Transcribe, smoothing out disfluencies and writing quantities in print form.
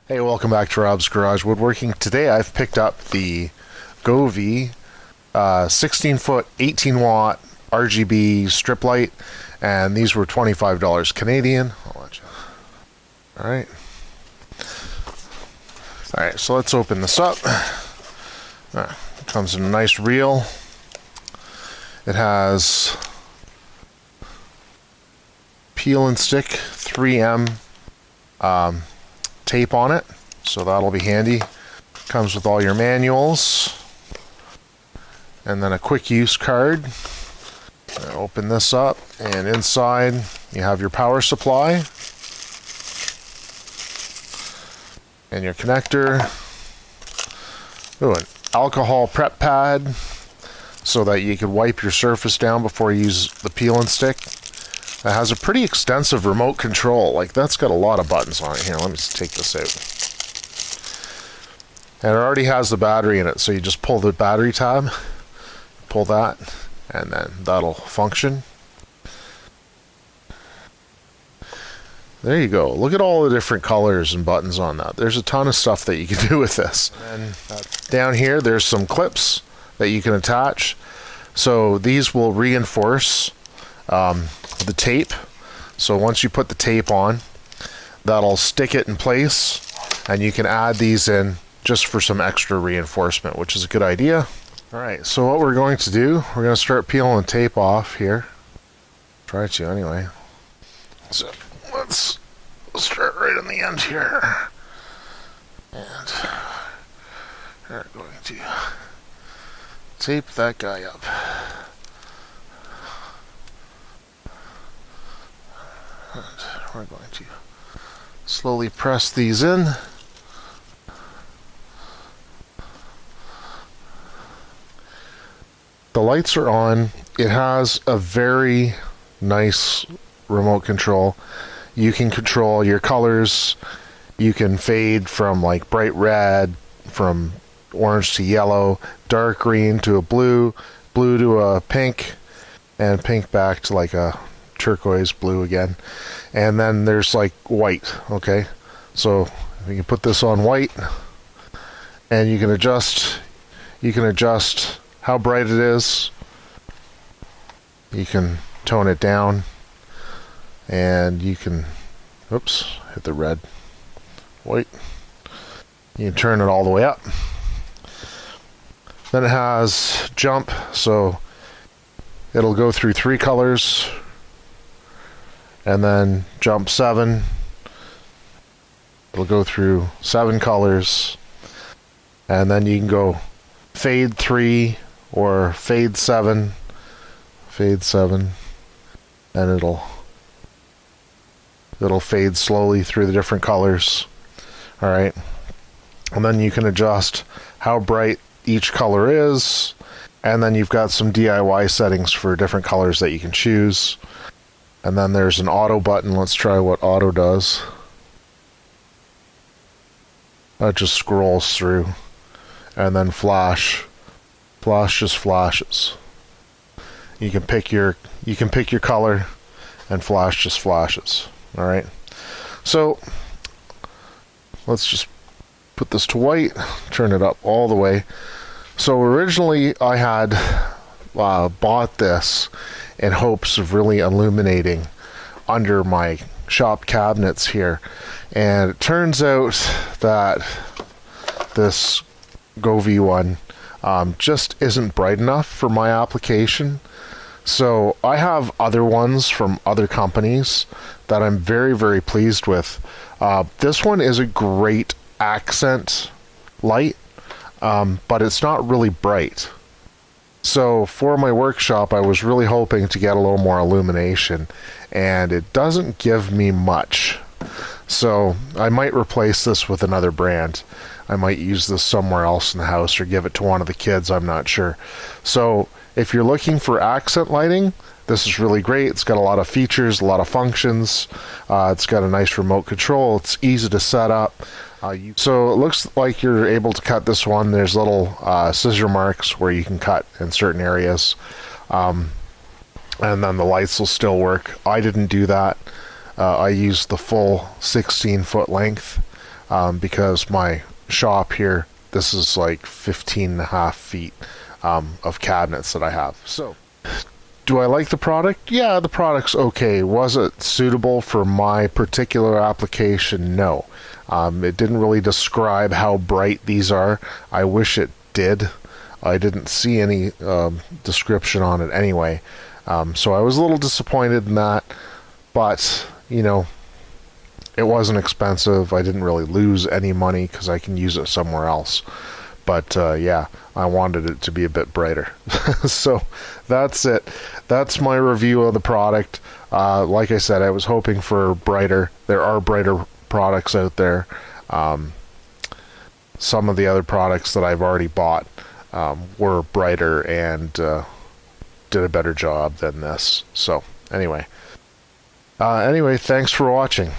Hey, welcome back to Rob's Garage Woodworking. Today I've picked up the Govee 16-foot 18-watt RGB strip light, and these were $25 Canadian. I'll let you. Alright, so let's open this up. It comes in a nice reel. It has peel and stick 3M tape on it, so that'll be handy. Comes with all your manuals and then a quick use card. Open this up, and inside you have your power supply and your connector. Ooh, an alcohol prep pad so that you can wipe your surface down before you use the peel and stick. It has a pretty extensive remote control. Like, that's got a lot of buttons on it. Here, let me just take this out. And it already has the battery in it, so you just pull the battery tab, pull that, and then that'll function. There you go. Look at all the different colors and buttons on that. There's a ton of stuff that you can do with this. And down here, there's some clips that you can attach. So these will reinforce the tape. So once you put the tape on, that'll stick it in place, and you can add these in just for some extra reinforcement, which is a good idea. Alright, so what we're going to do, we're going to start peeling the tape off here. Try to anyway. So let's start right on the end here. And we're going to tape that guy up. And we're going to slowly press these in. The lights are on. It has a very nice remote control. You can control your colors. You can fade from like bright red, from orange to yellow, dark green to a blue, blue to a pink, and pink back to like a turquoise blue again. And then there's like white. Okay, so you can put this on white, and you can adjust how bright it is. You can tone it down, and you can hit the red, white. You can turn it all the way up. Then it has jump, so it'll go through 3 colors, and then jump 7, it'll go through 7 colors, and then you can go fade 3 or fade 7, and it'll fade slowly through the different colors. Alright, and then you can adjust how bright each color is, and then you've got some DIY settings for different colors that you can choose. And then there's an auto button. Let's try what auto does. That just scrolls through. And then flash just flashes. You can pick your color, and flash just flashes. All right, so let's just put this to white, turn it up all the way. So originally I had bought this in hopes of really illuminating under my shop cabinets here, and it turns out that this Govee one just isn't bright enough for my application. So I have other ones from other companies that I'm very, very pleased with. This one is a great accent light, but it's not really bright. So for my workshop, I was really hoping to get a little more illumination, and it doesn't give me much. So I might replace this with another brand. I might use this somewhere else in the house, or give it to one of the kids, I'm not sure. So if you're looking for accent lighting, this is really great. It's got a lot of features, a lot of functions. It's got a nice remote control. It's easy to set up. So it looks like you're able to cut this one. There's little scissor marks where you can cut in certain areas. And then the lights will still work. I didn't do that. I used the full 16-foot length. because my shop here, this is like 15.5 feet of cabinets that I have. So, do I like the product? Yeah, the product's okay. Was it suitable for my particular application? No. It didn't really describe how bright these are. I wish it did. I didn't see any description on it anyway. So I was a little disappointed in that. But, you know, it wasn't expensive. I didn't really lose any money because I can use it somewhere else. But yeah, I wanted it to be a bit brighter. So that's it. That's my review of the product. Like I said, I was hoping for brighter. There are brighter products out there. Some of the other products that I've already bought were brighter and did a better job than this. So anyway, thanks for watching.